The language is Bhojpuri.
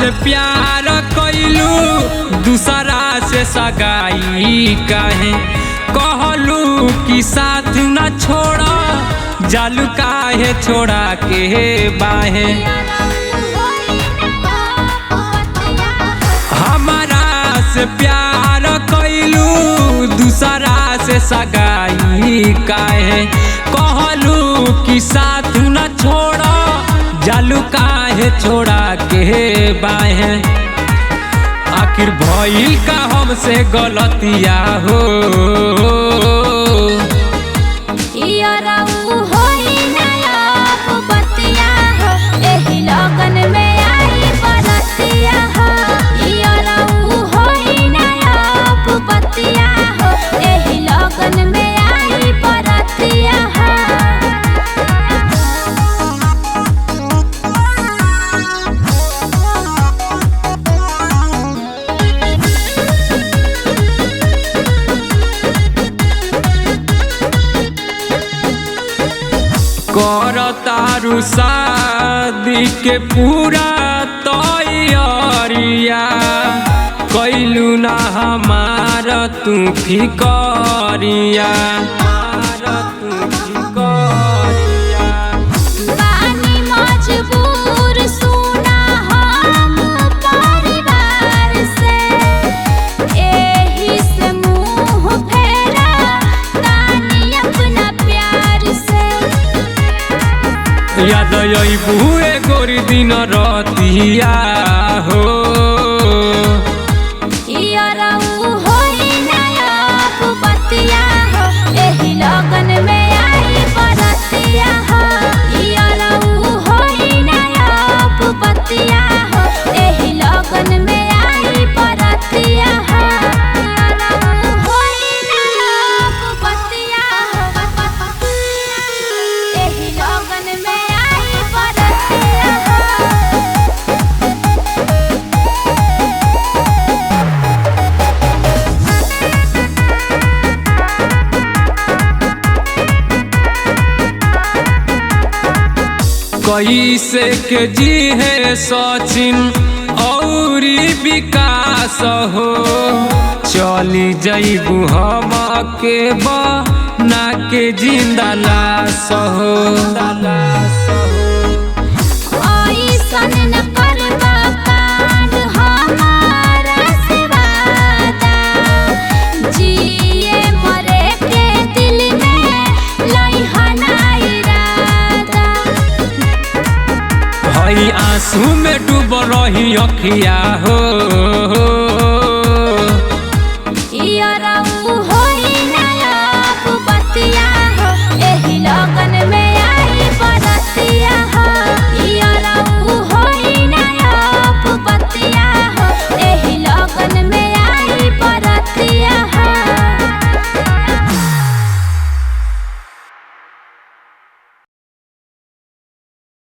से प्यार कैलू दूसरा से सगाई काहे कहलू कि साथ न छोड़ा जालू काहे छोड़ा के बाहे। हमारा से प्यार कैलू दूसरा से सगाई काहे कहलू कि साथ न छोड़ा जालू काहे छोड़ा के बाहे। आखिर भइल का हमसे गलतिया हो कर तारू शादी के पूरा तैयारिया कैलू ना हमार तू फिकरिया। याद बुए गोरी दिन रतिया हो लगन में आई बरतिया हो बतिया हो एही लगन में आई बरतिया हो एही लगन में कैसे के जी है सचिन औरी विकास हो चली जइबू हम के बना के जिंदा लाश हो। आंसू में डूब रही अखिया हो